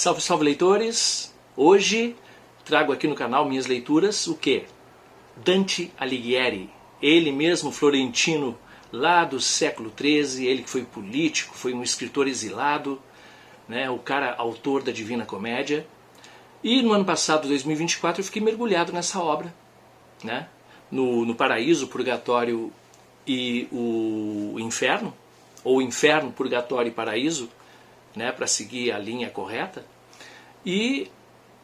Salve, salve leitores! Hoje trago aqui no canal minhas leituras, o quê? Dante Alighieri, ele mesmo florentino lá do século XIII, ele que foi político, foi um escritor exilado, né, o cara autor da Divina Comédia. E no ano passado, 2024, eu fiquei mergulhado nessa obra, né, no Paraíso, o Purgatório e o Inferno, ou Inferno, Purgatório e Paraíso, né, para seguir a linha correta. E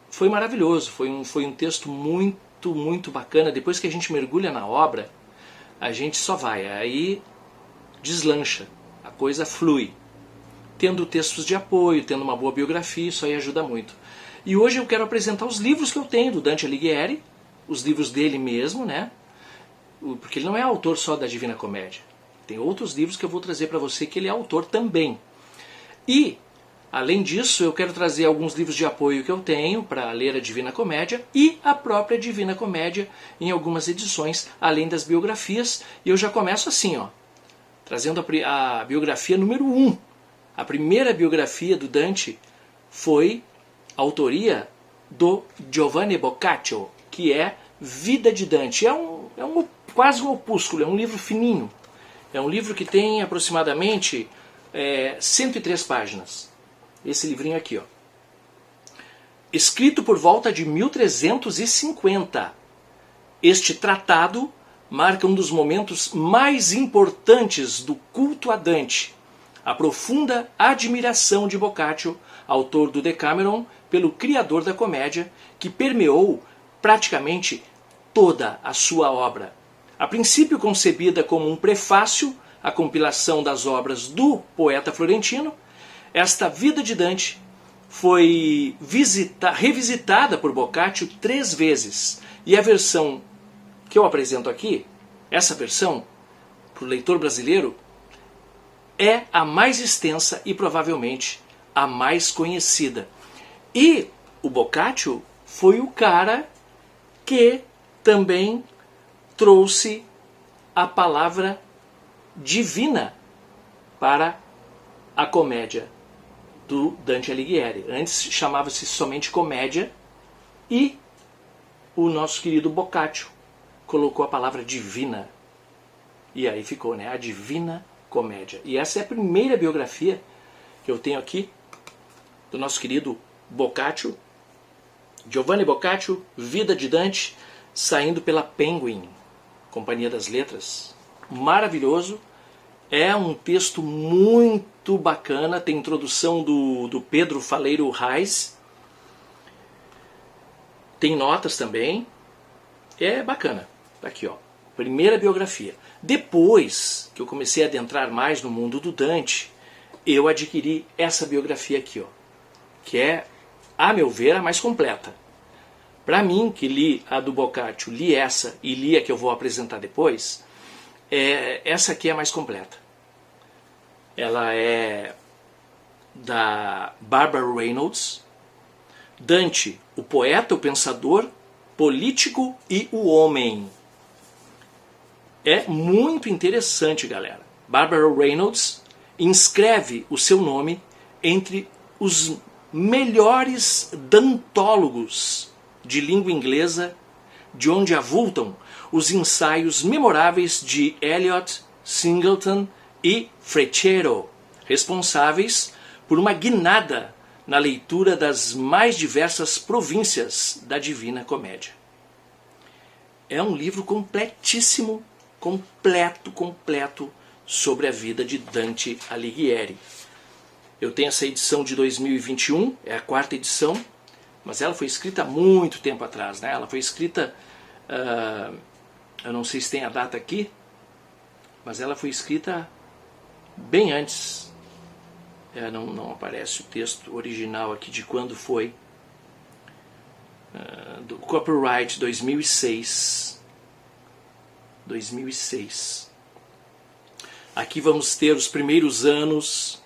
foi maravilhoso, foi um texto muito bacana. Depois que a gente mergulha na obra, a gente só vai, aí deslancha, a coisa flui. Tendo textos de apoio, tendo uma boa biografia, isso aí ajuda muito. E hoje eu quero apresentar os livros que eu tenho do Dante Alighieri, os livros dele mesmo, né? Porque ele não é autor só da Divina Comédia. Tem outros livros que eu vou trazer para você que ele é autor também. E, além disso, eu quero trazer alguns livros de apoio que eu tenho para ler a Divina Comédia e a própria Divina Comédia em algumas edições, além das biografias. E eu já começo assim, ó, trazendo a biografia número 1. A primeira biografia do Dante foi a autoria do Giovanni Boccaccio, que é Vida de Dante. Quase um opúsculo, é um livro fininho. É um livro que tem aproximadamente 103 páginas. Esse livrinho aqui, ó. Escrito por volta de 1350. Este tratado marca um dos momentos mais importantes do culto a Dante. A profunda admiração de Boccaccio, autor do Decameron, pelo criador da comédia, que permeou praticamente toda a sua obra. A princípio concebida como um prefácio à compilação das obras do poeta florentino, esta Vida de Dante foi revisitada por Boccaccio 3 vezes. E a versão que eu apresento aqui, essa versão, para o leitor brasileiro, é a mais extensa e provavelmente a mais conhecida. E o Boccaccio foi o cara que também trouxe a palavra divina para a comédia do Dante Alighieri. Antes chamava-se somente comédia e o nosso querido Boccaccio colocou a palavra divina. E aí ficou, né? A Divina Comédia. E essa é a primeira biografia que eu tenho aqui do nosso querido Boccaccio, Giovanni Boccaccio, Vida de Dante, saindo pela Penguin, Companhia das Letras. Maravilhoso. É um texto muito bacana, tem introdução do Pedro Faleiro Reis, tem notas também, é bacana. Tá aqui, ó, primeira biografia. Depois que eu comecei a adentrar mais no mundo do Dante, eu adquiri essa biografia aqui, ó, que é, a meu ver, a mais completa. Para mim, que li a do Boccaccio, li essa e li a que eu vou apresentar depois, essa aqui é a mais completa. Ela é da Barbara Reynolds. Dante, o poeta, o pensador, político e o homem. É muito interessante, galera. Barbara Reynolds inscreve o seu nome entre os melhores dantólogos de língua inglesa, de onde avultam os ensaios memoráveis de Eliot, Singleton e Freccero, responsáveis por uma guinada na leitura das mais diversas províncias da Divina Comédia. É um livro completíssimo, completo sobre a vida de Dante Alighieri. Eu tenho essa edição de 2021, é a 4ª edição, mas ela foi escrita há muito tempo atrás, né? Ela foi escrita, eu não sei se tem a data aqui, mas ela foi escrita bem antes. Não aparece o texto original aqui de quando foi. Do copyright 2006. 2006. Aqui vamos ter os primeiros anos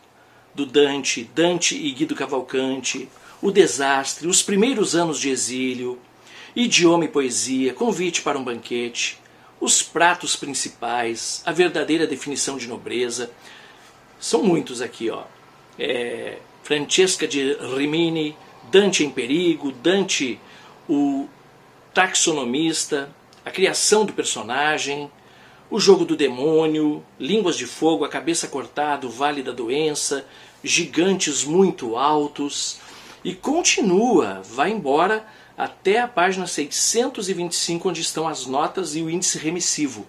do Dante e Guido Cavalcanti, o desastre, os primeiros anos de exílio, idioma e poesia, convite para um banquete, os pratos principais, a verdadeira definição de nobreza. São muitos aqui, ó. Francesca de Rimini, Dante em Perigo, Dante o Taxonomista, A Criação do Personagem, O Jogo do Demônio, Línguas de Fogo, A Cabeça Cortada, O Vale da Doença, Gigantes Muito Altos, e continua, vai embora até a página 625, onde estão as notas e o índice remissivo.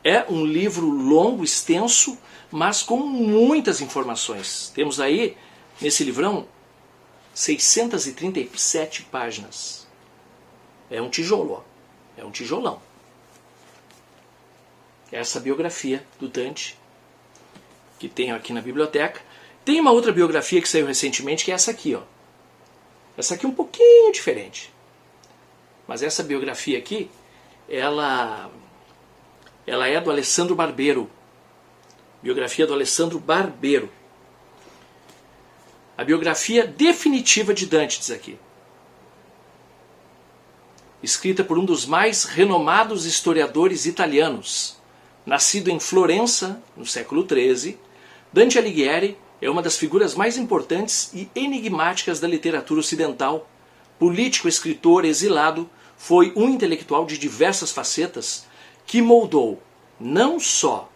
É um livro longo, extenso, mas com muitas informações. Temos aí, nesse livrão, 637 páginas. É um tijolo, é um tijolão. Essa biografia do Dante, que tenho aqui na biblioteca. Tem uma outra biografia que saiu recentemente, que é essa aqui, ó. Essa aqui é um pouquinho diferente. Mas essa biografia aqui, ela é do Alessandro Barbero. Biografia do Alessandro Barbero. A biografia definitiva de Dante, diz aqui. Escrita por um dos mais renomados historiadores italianos. Nascido em Florença, no século XIII, Dante Alighieri é uma das figuras mais importantes e enigmáticas da literatura ocidental. Político, escritor, exilado, foi um intelectual de diversas facetas que moldou não só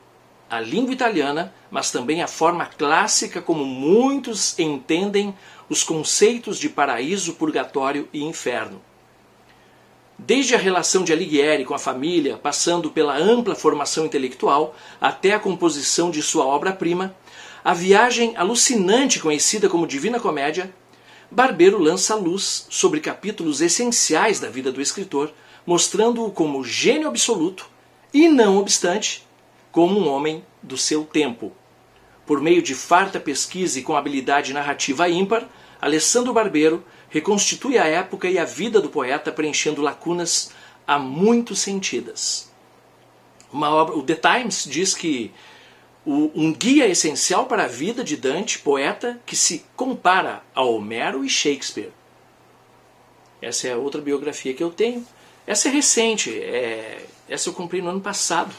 a língua italiana, mas também a forma clássica como muitos entendem os conceitos de paraíso, purgatório e inferno. Desde a relação de Alighieri com a família, passando pela ampla formação intelectual, até a composição de sua obra-prima, a viagem alucinante conhecida como Divina Comédia, Barbero lança a luz sobre capítulos essenciais da vida do escritor, mostrando-o como gênio absoluto e, não obstante, como um homem do seu tempo. Por meio de farta pesquisa e com habilidade narrativa ímpar, Alessandro Barbero reconstitui a época e a vida do poeta, preenchendo lacunas há muito sentidas. O The Times diz que um guia essencial para a vida de Dante, poeta que se compara a Homero e Shakespeare. Essa é outra biografia que eu tenho. Essa é recente, essa eu comprei no ano passado.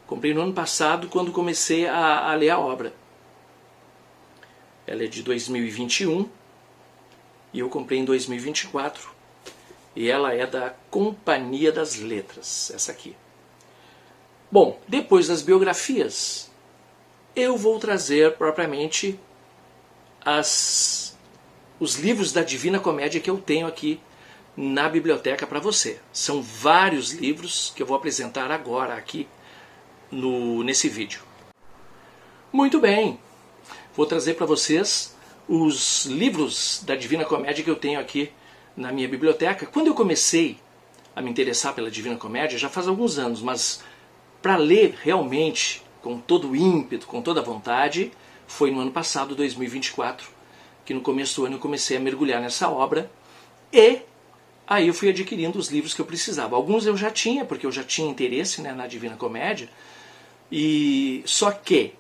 Comprei no ano passado quando comecei a ler a obra. Ela é de 2021 e eu comprei em 2024. E ela é da Companhia das Letras, essa aqui. Bom, depois das biografias, eu vou trazer propriamente os livros da Divina Comédia que eu tenho aqui na biblioteca para você. São vários livros que eu vou apresentar agora aqui nesse vídeo. Muito bem, vou trazer para vocês os livros da Divina Comédia que eu tenho aqui na minha biblioteca. Quando eu comecei a me interessar pela Divina Comédia, já faz alguns anos, mas para ler realmente com todo o ímpeto, com toda a vontade, foi no ano passado, 2024, que no começo do ano eu comecei a mergulhar nessa obra e aí eu fui adquirindo os livros que eu precisava. Alguns eu já tinha, porque eu já tinha interesse, né, na Divina Comédia, e só que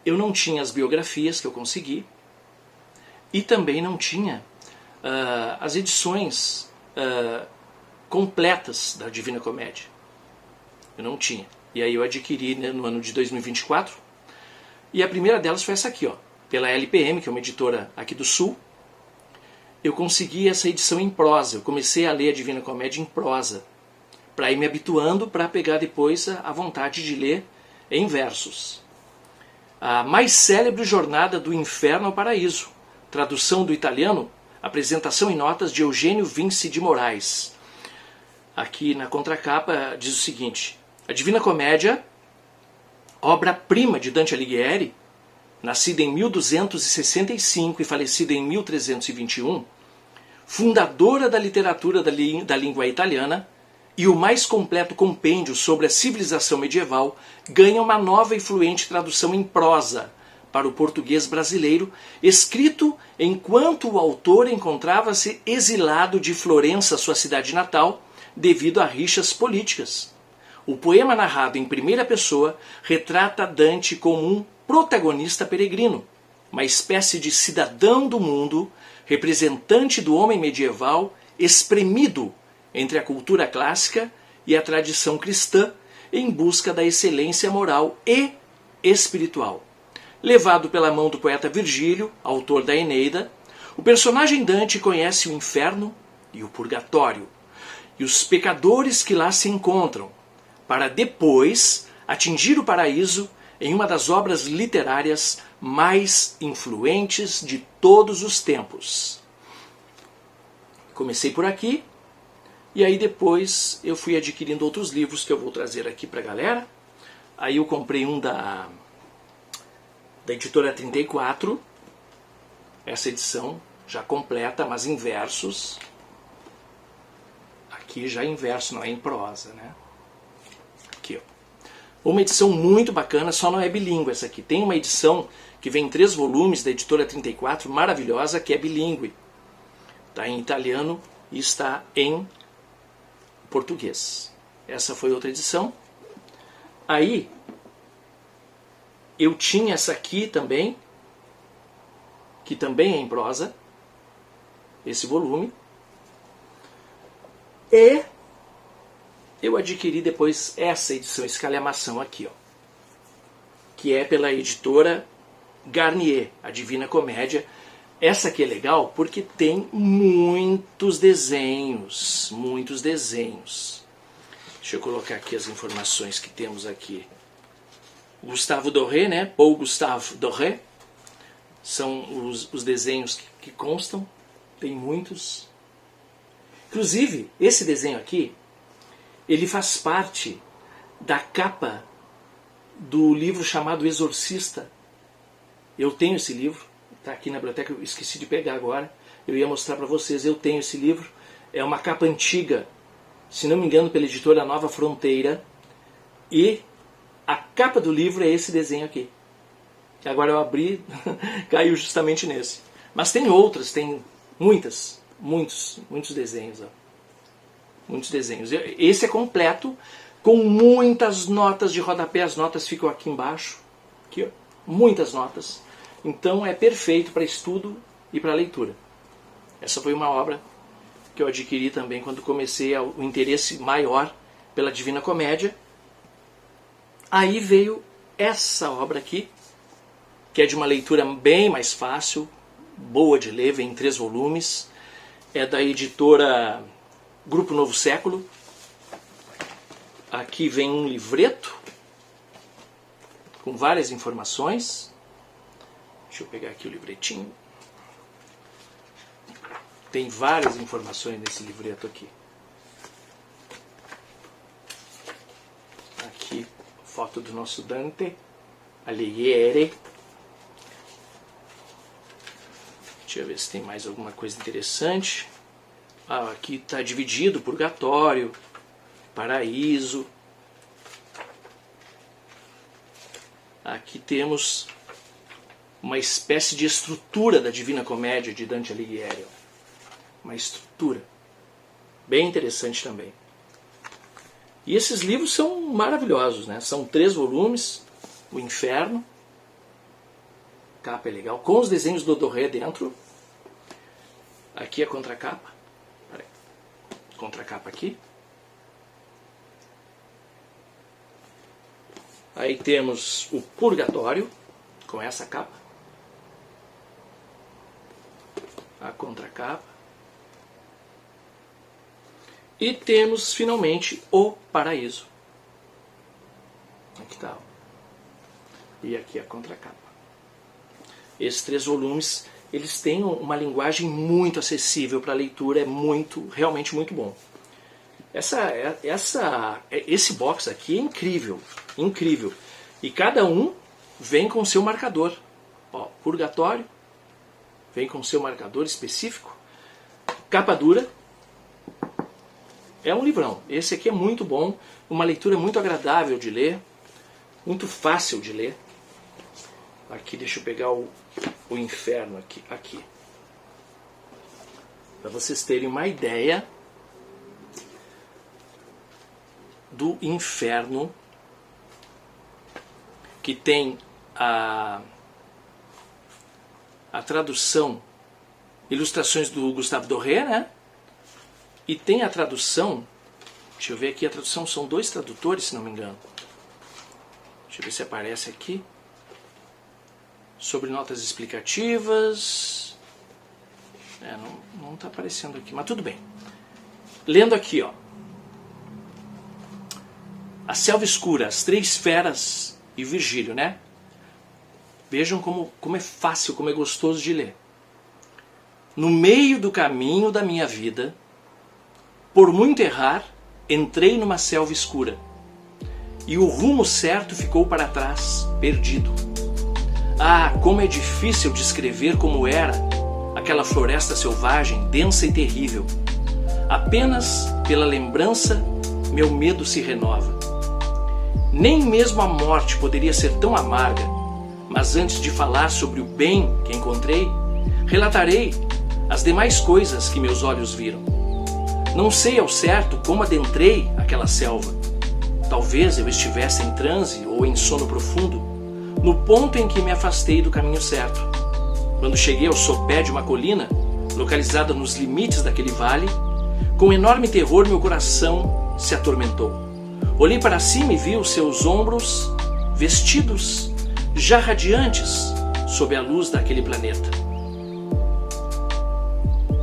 eu não tinha as biografias que eu consegui e também não tinha as edições completas da Divina Comédia. Eu não tinha. E aí eu adquiri, né, no ano de 2024. E a primeira delas foi essa aqui, ó, pela LPM, que é uma editora aqui do Sul. Eu consegui essa edição em prosa. Eu comecei a ler a Divina Comédia em prosa, para ir me habituando, para pegar depois a vontade de ler em versos. A mais célebre jornada do inferno ao paraíso. Tradução do italiano, apresentação em notas de Eugênio Vinci de Moraes. Aqui na contracapa diz o seguinte: a Divina Comédia, obra-prima de Dante Alighieri, nascida em 1265 e falecida em 1321, fundadora da literatura da língua italiana e o mais completo compêndio sobre a civilização medieval, ganha uma nova e fluente tradução em prosa para o português brasileiro, escrito enquanto o autor encontrava-se exilado de Florença, sua cidade natal, devido a rixas políticas. O poema, narrado em primeira pessoa, retrata Dante como um protagonista peregrino, uma espécie de cidadão do mundo, representante do homem medieval, espremido entre a cultura clássica e a tradição cristã, em busca da excelência moral e espiritual. Levado pela mão do poeta Virgílio, autor da Eneida, o personagem Dante conhece o inferno e o purgatório, e os pecadores que lá se encontram, para depois atingir o paraíso em uma das obras literárias mais influentes de todos os tempos. Comecei por aqui, e aí depois eu fui adquirindo outros livros que eu vou trazer aqui para a galera. Aí eu comprei um da editora 34, essa edição já completa, mas em versos. Aqui já em verso, não é em prosa, né? Aqui, ó. Uma edição muito bacana, só não é bilíngue essa aqui. Tem uma edição que vem em 3 volumes da editora 34, maravilhosa, que é bilíngue. Está em italiano e está em português. Essa foi outra edição. Aí, eu tinha essa aqui também, que também é em prosa, esse volume. E eu adquiri depois essa edição, esse calhamação aqui, ó, que é pela editora Garnier, a Divina Comédia. Essa aqui é legal porque tem muitos desenhos, muitos desenhos. Deixa eu colocar aqui as informações que temos aqui. Gustave Doré, né? Paul Gustave Doré, são os desenhos que constam, tem muitos. Inclusive, esse desenho aqui, ele faz parte da capa do livro chamado Exorcista. Eu tenho esse livro, está aqui na biblioteca, eu esqueci de pegar agora, eu ia mostrar para vocês, eu tenho esse livro, é uma capa antiga, se não me engano, pela editora Nova Fronteira, e a capa do livro é esse desenho aqui. Agora eu abri, caiu justamente nesse. Mas tem outras, tem muitos desenhos. Ó. Muitos desenhos. Esse é completo, com muitas notas de rodapé. As notas ficam aqui embaixo. Aqui, ó. Muitas notas. Então é perfeito para estudo e para leitura. Essa foi uma obra que eu adquiri também quando comecei o interesse maior pela Divina Comédia. Aí veio essa obra aqui, que é de uma leitura bem mais fácil, boa de ler, vem em 3 volumes. É da editora Grupo Novo Século. Aqui vem um livreto com várias informações. Deixa eu pegar aqui o livretinho. Tem várias informações nesse livreto aqui. Aqui, foto do nosso Dante Alighieri. Deixa eu ver se tem mais alguma coisa interessante. Aqui está dividido, purgatório, paraíso. Aqui temos uma espécie de estrutura da Divina Comédia de Dante Alighieri. Uma estrutura bem interessante também. E esses livros são maravilhosos, né? São 3 volumes, O Inferno, capa é legal, com os desenhos do Doré dentro. Aqui a contracapa. Contracapa aqui. Aí temos o Purgatório, com essa capa. A contracapa. E temos, finalmente, o Paraíso. Aqui está. E aqui a contracapa. Esses 3 volumes, eles têm uma linguagem muito acessível para a leitura, é realmente muito bom. Esse box aqui é incrível, incrível. E cada um vem com o seu marcador. Ó, Purgatório, vem com o seu marcador específico. Capa dura. É um livrão. Esse aqui é muito bom, uma leitura muito agradável de ler, muito fácil de ler. Aqui, deixa eu pegar o Inferno aqui. Para vocês terem uma ideia do Inferno, que tem a tradução, ilustrações do Gustave Doré, né? E tem a tradução, deixa eu ver aqui, a tradução são 2 tradutores, se não me engano. Deixa eu ver se aparece aqui. sobre notas explicativas. Não está aparecendo aqui, mas tudo bem. Lendo aqui, ó. A Selva Escura, As Três Feras e Virgílio, né? Vejam como é fácil, como é gostoso de ler. No meio do caminho da minha vida, por muito errar, entrei numa selva escura. E o rumo certo ficou para trás, perdido. Ah, como é difícil descrever como era aquela floresta selvagem, densa e terrível. Apenas pela lembrança, meu medo se renova. Nem mesmo a morte poderia ser tão amarga, mas antes de falar sobre o bem que encontrei, relatarei as demais coisas que meus olhos viram. Não sei ao certo como adentrei aquela selva. Talvez eu estivesse em transe ou em sono profundo, no ponto em que me afastei do caminho certo. Quando cheguei ao sopé de uma colina, localizada nos limites daquele vale, com enorme terror meu coração se atormentou. Olhei para cima e vi os seus ombros vestidos, já radiantes, sob a luz daquele planeta,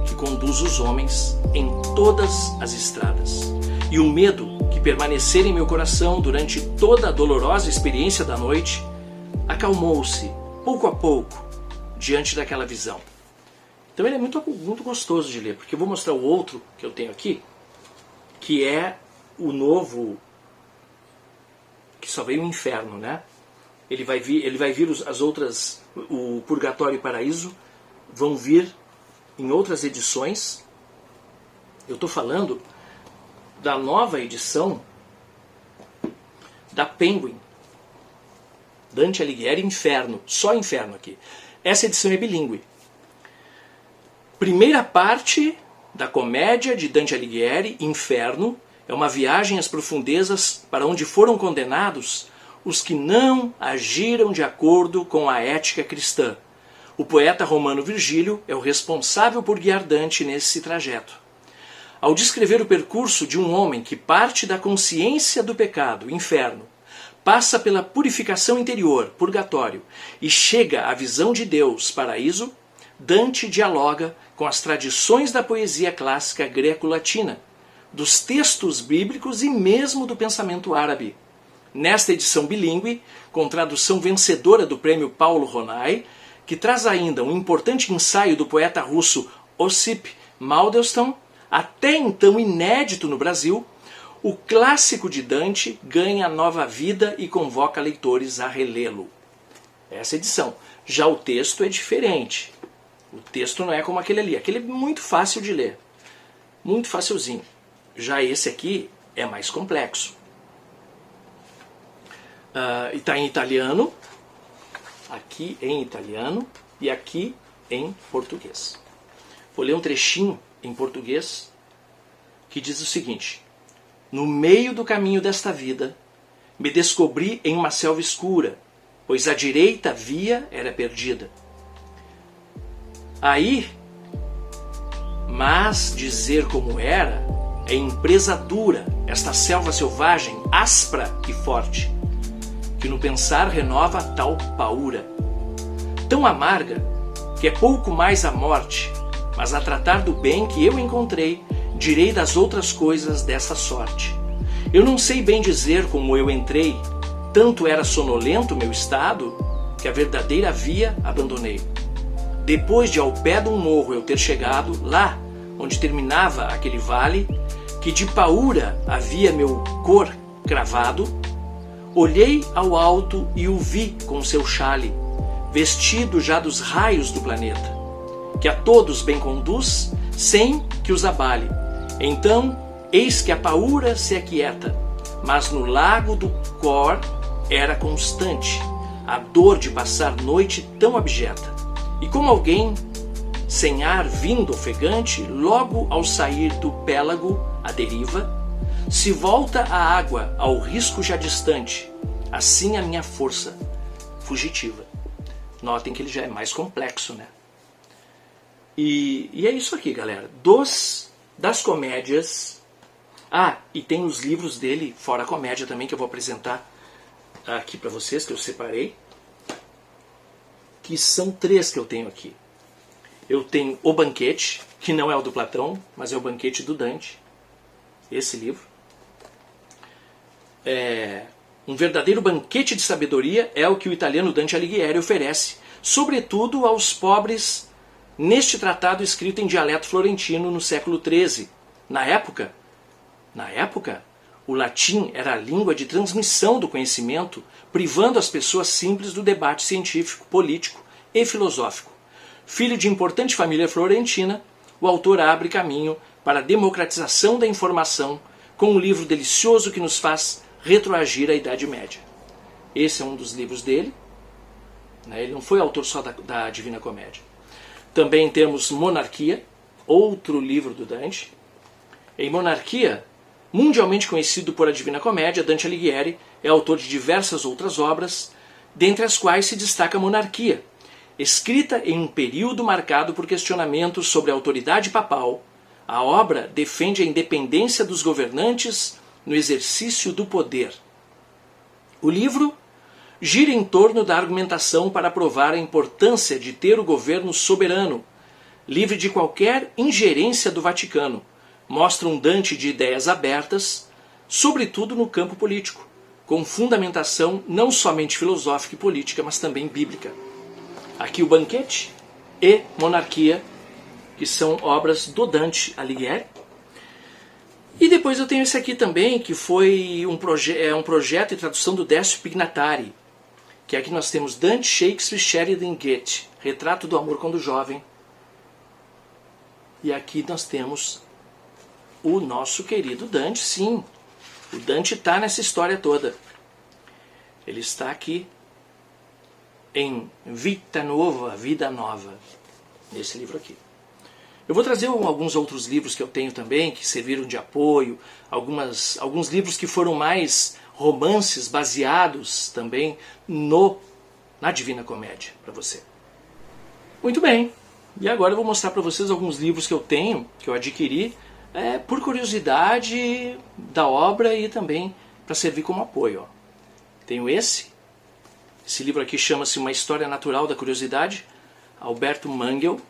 que conduz os homens em todas as estradas. E o medo que permanecer em meu coração durante toda a dolorosa experiência da noite acalmou-se, pouco a pouco, diante daquela visão. Então ele é muito gostoso de ler, porque eu vou mostrar o outro que eu tenho aqui, que é o novo, que só veio o Inferno, né? Ele vai vir as outras, o Purgatório e o Paraíso, vão vir em outras edições. Eu estou falando da nova edição da Penguin, Dante Alighieri, Inferno, só Inferno aqui. Essa edição é bilíngue. Primeira parte da comédia de Dante Alighieri, Inferno, é uma viagem às profundezas para onde foram condenados os que não agiram de acordo com a ética cristã. O poeta romano Virgílio é o responsável por guiar Dante nesse trajeto. Ao descrever o percurso de um homem que parte da consciência do pecado, inferno, passa pela purificação interior, purgatório, e chega à visão de Deus, paraíso, Dante dialoga com as tradições da poesia clássica greco-latina, dos textos bíblicos e mesmo do pensamento árabe. Nesta edição bilíngue, com tradução vencedora do prêmio Paulo Ronay, que traz ainda um importante ensaio do poeta russo Osip Mandelstam, até então inédito no Brasil, o clássico de Dante ganha nova vida e convoca leitores a relê-lo. Essa edição. Já o texto é diferente. O texto não é como aquele ali. Aquele é muito fácil de ler. Muito facilzinho. Já esse aqui é mais complexo. Está em italiano. Aqui em italiano. E aqui em português. Vou ler um trechinho em português que diz o seguinte: no meio do caminho desta vida, me descobri em uma selva escura, pois a direita via era perdida. Aí, mas dizer como era, é empresa dura, esta selva selvagem, áspera e forte, que no pensar renova tal paura, tão amarga, que é pouco mais a morte, mas a tratar do bem que eu encontrei, direi das outras coisas dessa sorte. Eu não sei bem dizer como eu entrei, tanto era sonolento meu estado, que a verdadeira via abandonei. Depois de ao pé de um morro eu ter chegado, lá onde terminava aquele vale, que de paura havia meu cor cravado, olhei ao alto e o vi com seu chale, vestido já dos raios do planeta, que a todos bem conduz, sem que os abale. Então, eis que a paura se aquieta, mas no lago do cor era constante a dor de passar noite tão abjeta. E como alguém, sem ar vindo ofegante, logo ao sair do pélago, à deriva, se volta a água ao risco já distante, assim a minha força fugitiva. Notem que ele já é mais complexo, né? E é isso aqui, galera. Das comédias. E tem os livros dele, fora a comédia também, que eu vou apresentar aqui para vocês, que eu separei. que são 3 que eu tenho aqui. Eu tenho O Banquete, que não é o do Platão, mas é o Banquete do Dante. Esse livro. Um verdadeiro banquete de sabedoria é o que o italiano Dante Alighieri oferece, sobretudo aos pobres, neste tratado escrito em dialeto florentino no século XIII. Na época, o latim era a língua de transmissão do conhecimento, privando as pessoas simples do debate científico, político e filosófico. Filho de importante família florentina, o autor abre caminho para a democratização da informação com um livro delicioso que nos faz retroagir à Idade Média. Esse é um dos livros dele. Ele não foi autor só da Divina Comédia. Também temos Monarquia, outro livro do Dante. Em Monarquia, mundialmente conhecido por A Divina Comédia, Dante Alighieri é autor de diversas outras obras, dentre as quais se destaca Monarquia, escrita em um período marcado por questionamentos sobre a autoridade papal. A obra defende a independência dos governantes no exercício do poder. O livro gira em torno da argumentação para provar a importância de ter o governo soberano, livre de qualquer ingerência do Vaticano. Mostra um Dante de ideias abertas, sobretudo no campo político, com fundamentação não somente filosófica e política, mas também bíblica. Aqui O Banquete e Monarquia, que são obras do Dante Alighieri. E depois eu tenho esse aqui também, que foi um projeto e tradução do Décio Pignatari, que aqui nós temos Dante, Shakespeare, Sheridan, Goethe, Retrato do Amor quando Jovem. E aqui nós temos o nosso querido Dante, sim. O Dante está nessa história toda. Ele está aqui em Vita Nuova, Vida Nova, nesse livro aqui. Eu vou trazer alguns outros livros que eu tenho também, que serviram de apoio, alguns livros que foram mais romances baseados também na Divina Comédia, para você. Muito bem, e agora eu vou mostrar para vocês alguns livros que eu tenho, que eu adquiri, por curiosidade da obra e também para servir como apoio. Tenho esse livro aqui chama-se Uma História Natural da Curiosidade, Alberto Mangel.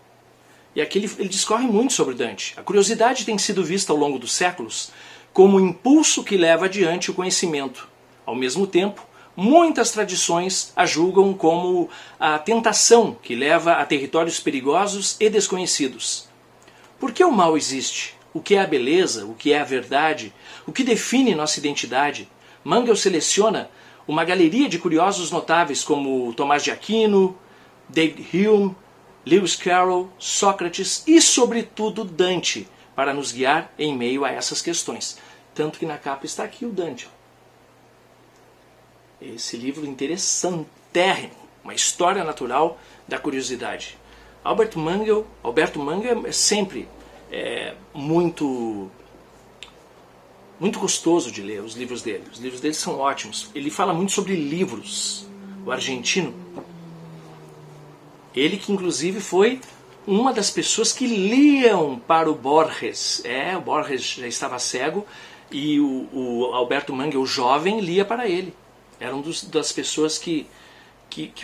E aqui ele discorre muito sobre Dante. A curiosidade tem sido vista ao longo dos séculos como o impulso que leva adiante o conhecimento. Ao mesmo tempo, muitas tradições a julgam como a tentação que leva a territórios perigosos e desconhecidos. Por que o mal existe? O que é a beleza? O que é a verdade? O que define nossa identidade? Mangel seleciona uma galeria de curiosos notáveis como Tomás de Aquino, David Hume, Lewis Carroll, Sócrates e, sobretudo, Dante, para nos guiar em meio a essas questões. Tanto que na capa está aqui o Dante. Esse livro interessantérrimo, Uma História Natural da Curiosidade. Alberto Mangel é sempre muito gostoso de ler os livros dele. Os livros dele são ótimos. Ele fala muito sobre livros. O argentino. Ele que inclusive foi uma das pessoas que liam para o Borges. O Borges já estava cego e o Alberto Mangel, jovem, lia para ele. Era uma das pessoas que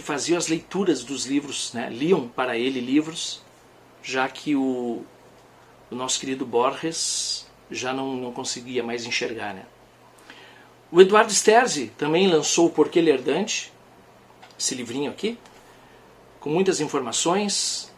faziam as leituras dos livros, né? Liam para ele livros, já que o nosso querido Borges já não conseguia mais enxergar. Né? O Eduardo Sterzi também lançou o Porquê Ler Dante, esse livrinho aqui, com muitas informações.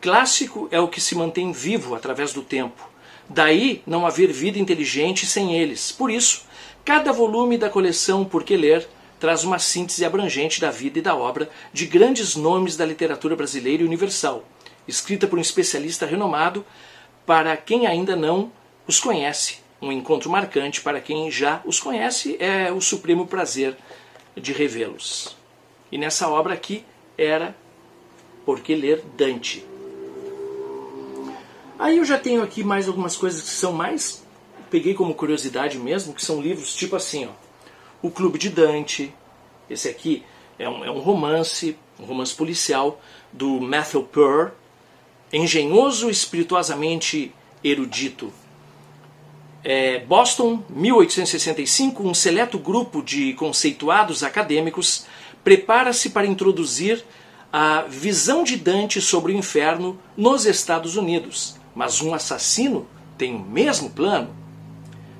Clássico é o que se mantém vivo através do tempo. Daí não haver vida inteligente sem eles. Por isso, cada volume da coleção Porquê Ler traz uma síntese abrangente da vida e da obra de grandes nomes da literatura brasileira e universal, escrita por um especialista renomado para quem ainda não os conhece. Um encontro marcante para quem já os conhece, é o supremo prazer de revê-los. E nessa obra aqui era Porquê Ler Dante. Aí eu já tenho aqui mais algumas coisas que são mais, peguei como curiosidade mesmo, que são livros tipo assim, O Clube de Dante. Esse aqui é um romance policial do Matthew Purr, engenhoso, espirituosamente erudito. Boston, 1865, um seleto grupo de conceituados acadêmicos prepara-se para introduzir a visão de Dante sobre o inferno nos Estados Unidos, mas um assassino tem o mesmo plano?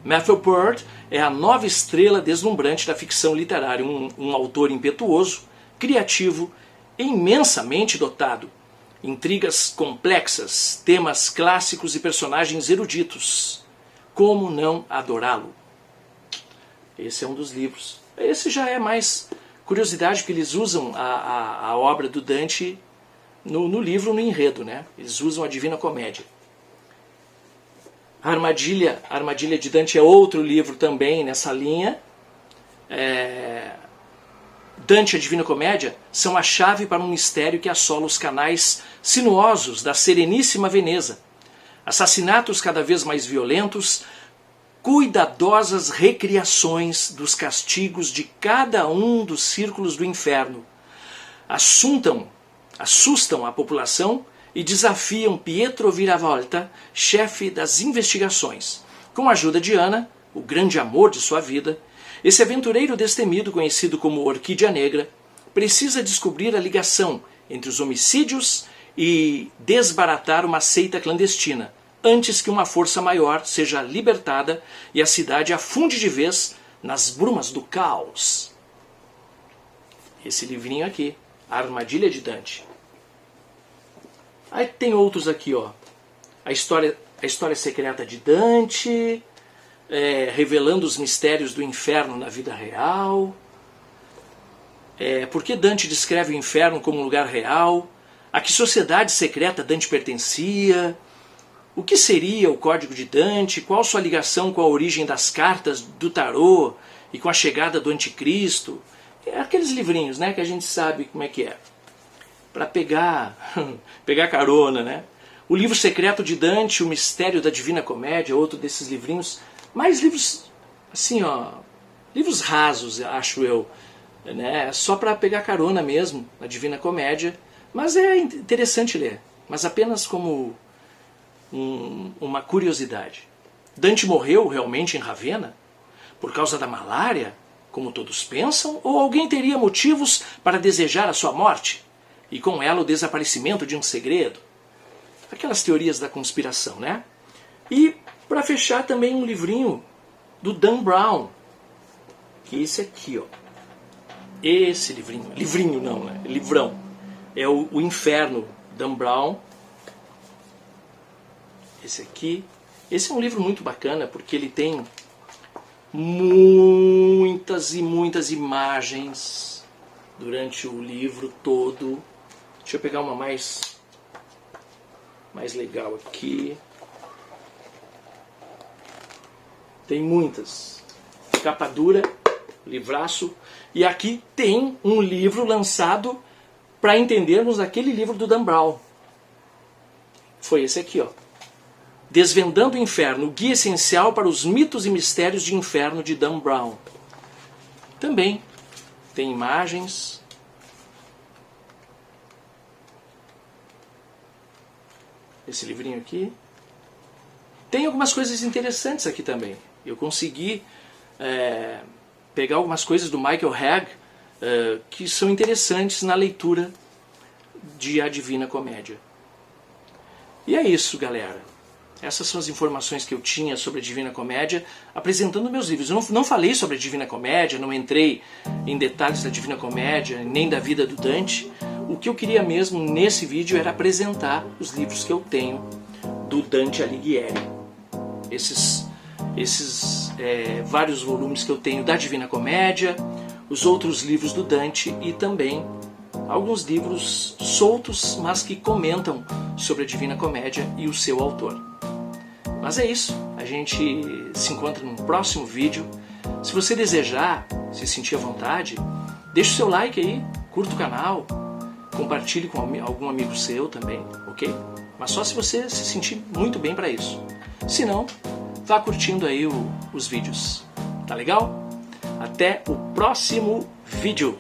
Matthew Peart é a nova estrela deslumbrante da ficção literária, um autor impetuoso, criativo e imensamente dotado. Intrigas complexas, temas clássicos e personagens eruditos. Como não adorá-lo? Esse é um dos livros. Esse já é mais curiosidade, porque eles usam a obra do Dante no livro, no enredo, né? Eles usam a Divina Comédia. A Armadilha de Dante é outro livro também nessa linha. Dante e a Divina Comédia são a chave para um mistério que assola os canais sinuosos da Sereníssima Veneza. Assassinatos cada vez mais violentos, cuidadosas recriações dos castigos de cada um dos círculos do inferno. Assustam a população e desafiam Pietro Viravolta, chefe das investigações. Com a ajuda de Ana, o grande amor de sua vida, esse aventureiro destemido, conhecido como Orquídea Negra, precisa descobrir a ligação entre os homicídios e desbaratar uma seita clandestina, antes que uma força maior seja libertada e a cidade afunde de vez nas brumas do caos. Esse livrinho aqui, A Armadilha de Dante. Aí tem outros aqui, ó. A história secreta de Dante, revelando os mistérios do inferno na vida real. Por que Dante descreve o inferno como um lugar real? A que sociedade secreta Dante pertencia? O que seria o Código de Dante? Qual sua ligação com a origem das cartas do tarô e com a chegada do anticristo? Aqueles livrinhos, né, que a gente sabe como é que é. Para pegar carona, né? O Livro Secreto de Dante, O Mistério da Divina Comédia, outro desses livrinhos. Mais livros, assim, ó, livros rasos, acho eu, né? Só para pegar carona mesmo, na Divina Comédia. Mas é interessante ler, mas apenas como uma curiosidade. Dante morreu realmente em Ravenna? Por causa da malária, como todos pensam? Ou alguém teria motivos para desejar a sua morte? E com ela o desaparecimento de um segredo? Aquelas teorias da conspiração, né? E, para fechar, também um livrinho do Dan Brown. Que é esse aqui, ó. Esse livrinho. Livrinho não, né? Livrão. É o Inferno, Dan Brown. Esse aqui. Esse é um livro muito bacana, porque ele tem muitas e muitas imagens durante o livro todo. Deixa eu pegar uma mais legal aqui. Tem muitas. Capa dura, livraço. E aqui tem um livro lançado para entendermos aquele livro do Dan Brown. Foi esse aqui, ó. Desvendando o Inferno, Guia Essencial para os Mitos e Mistérios de Inferno, de Dan Brown. Também tem imagens. Esse livrinho aqui. Tem algumas coisas interessantes aqui também. Eu consegui pegar algumas coisas do Michael Hegg que são interessantes na leitura de A Divina Comédia. E é isso, galera. Essas são as informações que eu tinha sobre a Divina Comédia, apresentando meus livros. Eu não falei sobre a Divina Comédia, não entrei em detalhes da Divina Comédia, nem da vida do Dante. O que eu queria mesmo nesse vídeo era apresentar os livros que eu tenho do Dante Alighieri. Esses vários volumes que eu tenho da Divina Comédia, os outros livros do Dante e também alguns livros soltos, mas que comentam sobre a Divina Comédia e o seu autor. Mas é isso, a gente se encontra num próximo vídeo. Se você desejar, se sentir à vontade, deixe o seu like aí, curta o canal, compartilhe com algum amigo seu também, ok? Mas só se você se sentir muito bem para isso. Se não, vá curtindo aí os vídeos. Tá legal? Até o próximo vídeo!